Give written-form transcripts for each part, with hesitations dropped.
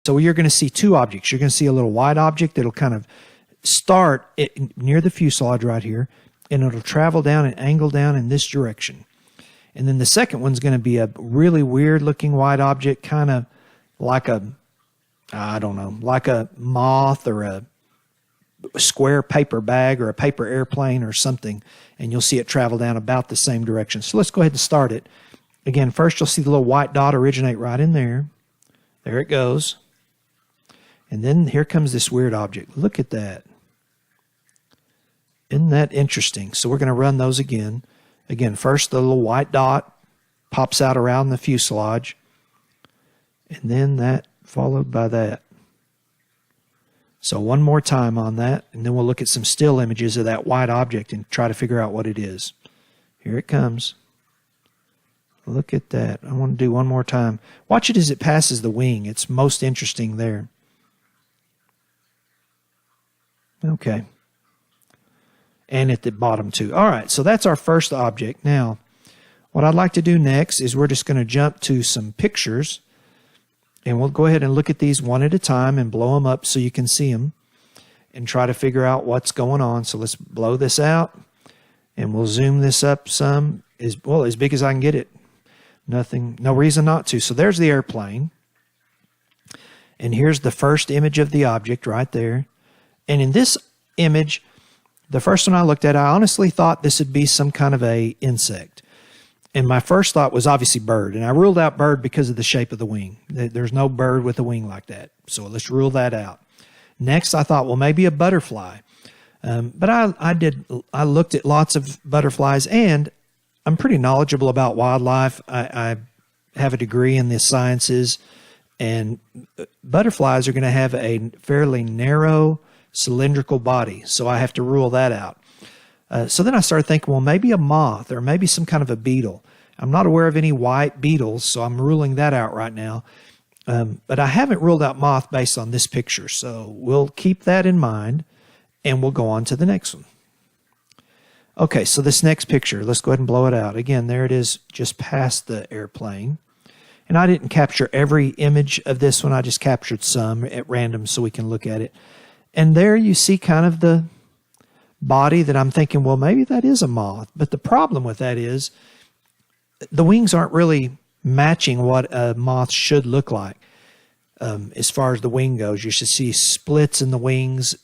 So you're going to see two objects. You're going to see a little white object that'll kind of start near the fuselage right here, and it'll travel down and angle down in this direction. And then the second one's going to be a really weird looking white object, kind of like like a moth or a square paper bag or a paper airplane or something. And you'll see it travel down about the same direction. So let's go ahead and start it. Again, first you'll see the little white dot originate right in there. There it goes. And then here comes this weird object. Look at that. Isn't that interesting? So we're going to run those again. Again, first the little white dot pops out around the fuselage. And then that followed by that. So one more time on that, and then we'll look at some still images of that white object and try to figure out what it is. Here it comes. Look at that. I want to do one more time. Watch it as it passes the wing. It's most interesting there. Okay. And at the bottom too. All right, so that's our first object. Now, what I'd like to do next is we're just going to jump to some pictures, and we'll go ahead and look at these one at a time and blow them up so you can see them and try to figure out what's going on. So let's blow this out, and we'll zoom this up some, as big as I can get it. No reason not to. So there's the airplane, and here's the first image of the object right there. And in this image, the first one I looked at, I honestly thought this would be some kind of a insect. And my first thought was obviously bird. And I ruled out bird because of the shape of the wing. There's no bird with a wing like that. So let's rule that out. Next, I thought, well, maybe a butterfly. But I looked at lots of butterflies, and I'm pretty knowledgeable about wildlife. I have a degree in the sciences, and butterflies are going to have a fairly narrow cylindrical body, so I have to rule that out. So then I started thinking, well, maybe a moth or maybe some kind of a beetle. I'm not aware of any white beetles, so I'm ruling that out right now. But I haven't ruled out moth based on this picture, so we'll keep that in mind, and we'll go on to the next one. Okay, so this next picture, let's go ahead and blow it out. Again, there it is just past the airplane. And I didn't capture every image of this one. I just captured some at random so we can look at it. And there you see kind of the body that I'm thinking, well, maybe that is a moth. But the problem with that is the wings aren't really matching what a moth should look like. As far as the wing goes, you should see splits in the wings,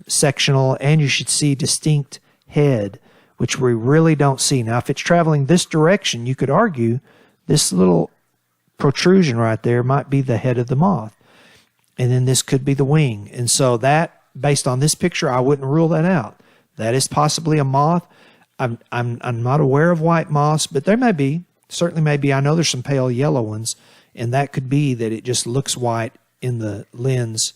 sectional, and you should see distinct head, which we really don't see. Now, if it's traveling this direction, you could argue this little protrusion right there might be the head of the moth. And then this could be the wing. And so that, based on this picture, I wouldn't rule that out. That is possibly a moth. I'm not aware of white moths, but there may be. Certainly may be. I know there's some pale yellow ones, and that could be that it just looks white in the lens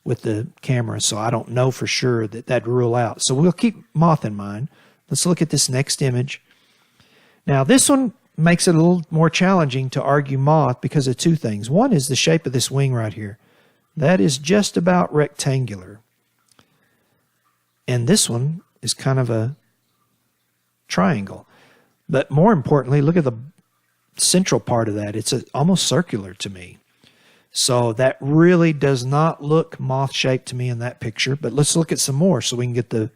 with the camera. So I don't know for sure that that'd rule out. So we'll keep moth in mind. Let's look at this next image. Now, this one makes it a little more challenging to argue moth because of two things. One is the shape of this wing right here. That is just about rectangular. And this one is kind of a triangle. But more importantly, look at the central part of that. It's almost circular to me. So that really does not look moth-shaped to me in that picture. But let's look at some more so we can get the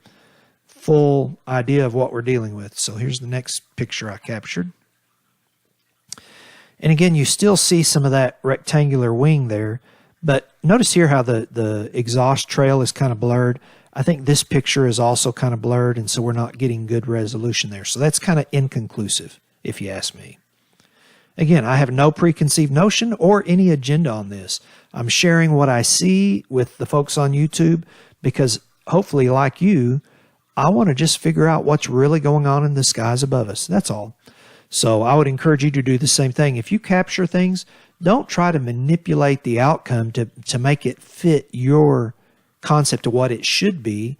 full idea of what we're dealing with. So here's the next picture I captured. And again, you still see some of that rectangular wing there. But notice here how the exhaust trail is kind of blurred. I think this picture is also kind of blurred, and so we're not getting good resolution there. So that's kind of inconclusive, if you ask me. Again, I have no preconceived notion or any agenda on this. I'm sharing what I see with the folks on YouTube because hopefully, like you, I want to just figure out what's really going on in the skies above us. That's all. So I would encourage you to do the same thing. If you capture things, don't try to manipulate the outcome to make it fit your concept of what it should be.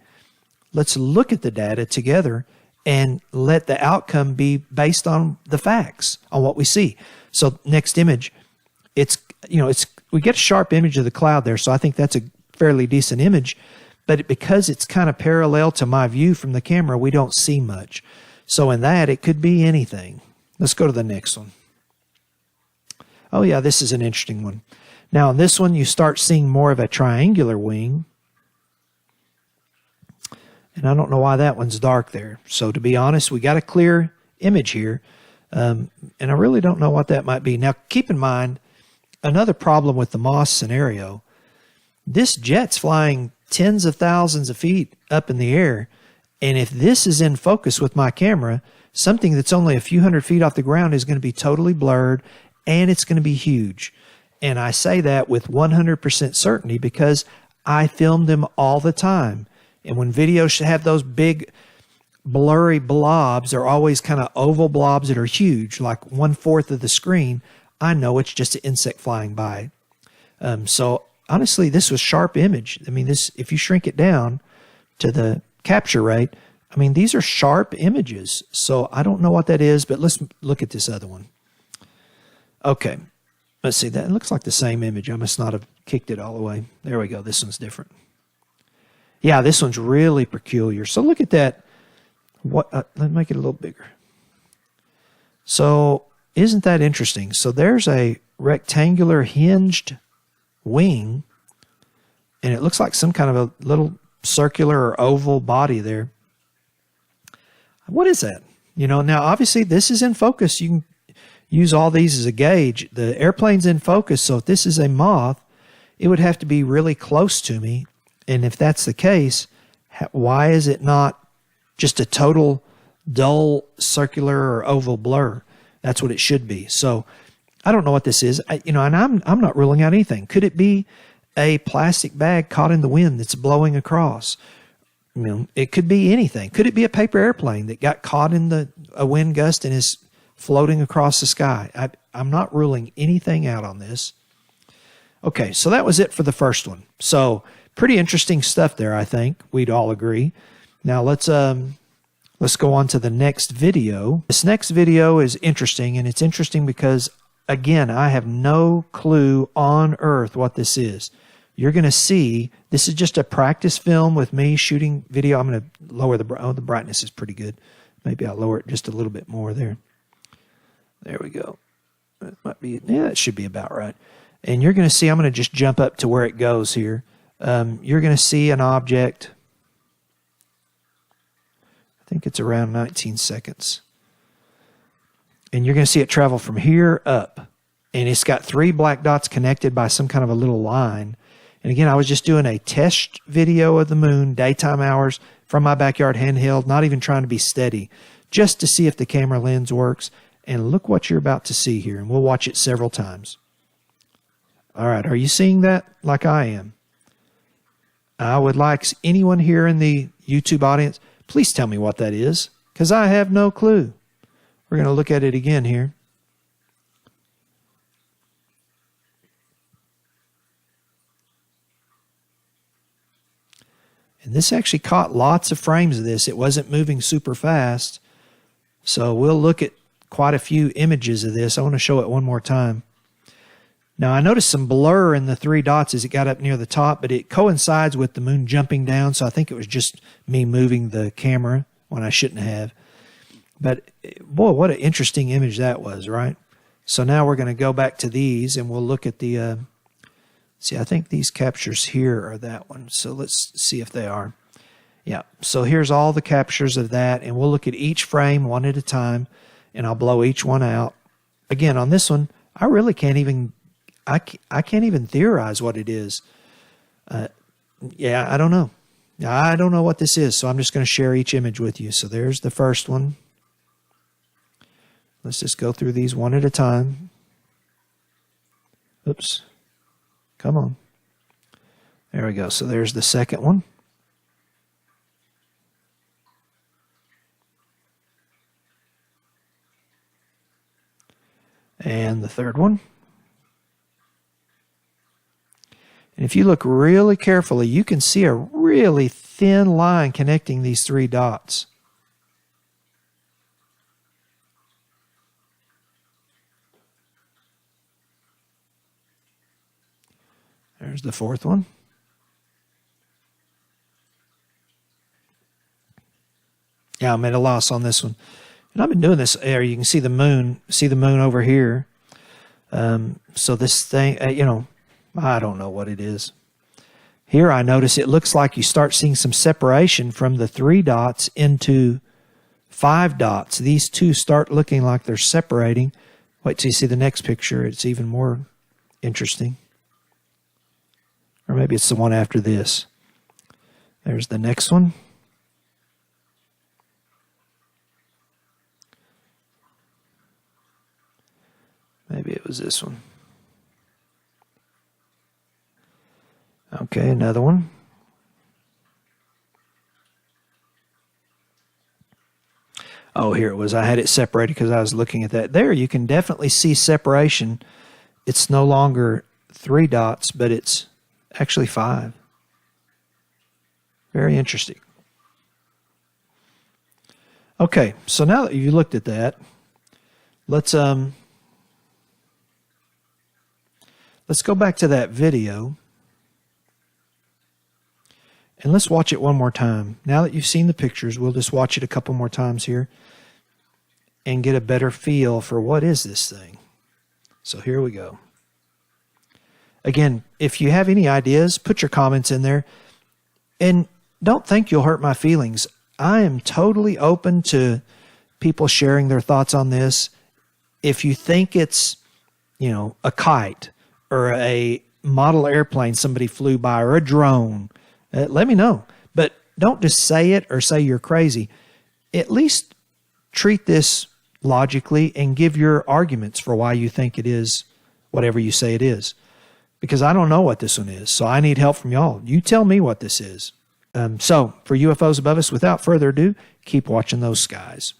Let's look at the data together and let the outcome be based on the facts, on what we see. So next image, we get a sharp image of the cloud there, so I think that's a fairly decent image. But because it's kind of parallel to my view from the camera, we don't see much. So in that, it could be anything. Let's go to the next one. Oh yeah, this is an interesting one. Now on this one, you start seeing more of a triangular wing. And I don't know why that one's dark there. So to be honest, we got a clear image here. And I really don't know what that might be. Now keep in mind, another problem with the Moss scenario, this jet's flying tens of thousands of feet up in the air. And if this is in focus with my camera, something that's only a few hundred feet off the ground is going to be totally blurred, and it's going to be huge. And I say that with 100% certainty because I film them all the time. And when videos should have those big blurry blobs, they're always kind of oval blobs that are huge, like 1/4 of the screen. I know it's just an insect flying by. So honestly, this was sharp image. I mean, this, if you shrink it down to the capture rate, I mean, these are sharp images. So I don't know what that is, but let's look at this other one. Okay, let's see. That looks like the same image. I must not have kicked it all the way. There we go. This one's different. Yeah, this one's really peculiar. So look at that. Let's make it a little bigger. So isn't that interesting? So there's a rectangular hinged wing, and it looks like some kind of a little circular or oval body there. What is that? You know, now obviously this is in focus. You can use all these as a gauge. The airplane's in focus, so if this is a moth, it would have to be really close to me. And if that's the case, why is it not just a total dull circular or oval blur? That's what it should be. So I don't know what this is. And I'm not ruling out anything. Could it be a plastic bag caught in the wind that's blowing across? You know, it could be anything. Could it be a paper airplane that got caught in a wind gust and is floating across the sky? I'm not ruling anything out on this. Okay, so that was it for the first one. So pretty interesting stuff there, I think. We'd all agree. Now let's go on to the next video. This next video is interesting, and it's interesting because, again, I have no clue on earth what this is. You're going to see, this is just a practice film with me shooting video. I'm going to lower the brightness is pretty good. Maybe I'll lower it just a little bit more there. There we go. That might be, yeah, that should be about right. And you're going to see, I'm going to just jump up to where it goes here. You're going to see an object. I think it's around 19 seconds. And you're going to see it travel from here up. And it's got 3 black dots connected by some kind of a little line. And again, I was just doing a test video of the moon, daytime hours, from my backyard handheld, not even trying to be steady, just to see if the camera lens works. And look what you're about to see here. And we'll watch it several times. All right, are you seeing that like I am? I would like anyone here in the YouTube audience, please tell me what that is, because I have no clue. We're going to look at it again here. And this actually caught lots of frames of this. It wasn't moving super fast. So we'll look at quite a few images of this. I want to show it one more time. Now, I noticed some blur in the 3 dots as it got up near the top, but it coincides with the moon jumping down, so I think it was just me moving the camera when I shouldn't have. But, boy, what an interesting image that was, right? So now we're going to go back to these, and we'll look at the, see, I think these captures here are that one, so let's see if they are. Yeah, so here's all the captures of that, and we'll look at each frame one at a time, and I'll blow each one out. Again, on this one, I really can't even... I can't even theorize what it is. Yeah, I don't know. I don't know what this is, so I'm just going to share each image with you. So there's the first one. Let's just go through these one at a time. Oops. Come on. There we go. So there's the second one. And the third one. And if you look really carefully, you can see a really thin line connecting these 3 dots. There's the fourth one. Yeah, I'm at a loss on this one. And I've been doing this there. You can see the moon over here. So this thing, I don't know what it is. Here I notice it looks like you start seeing some separation from the 3 dots into 5 dots. These two start looking like they're separating. Wait till you see the next picture. It's even more interesting. Or maybe it's the one after this. There's the next one. Maybe it was this one. Okay, another one. Oh, here it was. I had it separated because I was looking at that. There, you can definitely see separation. It's no longer 3 dots, but it's actually 5. Very interesting. Okay, so now that you looked at that, let's go back to that video and let's watch it one more time. Now that you've seen the pictures, we'll just watch it a couple more times here and get a better feel for what is this thing. So here we go. Again, if you have any ideas, put your comments in there. And don't think you'll hurt my feelings. I am totally open to people sharing their thoughts on this. If you think it's, a kite or a model airplane somebody flew by or a drone, let me know. But don't just say it or say you're crazy. At least treat this logically and give your arguments for why you think it is whatever you say it is. Because I don't know what this one is, so I need help from y'all. You tell me what this is. So for UFOs Above Us, without further ado, keep watching those skies.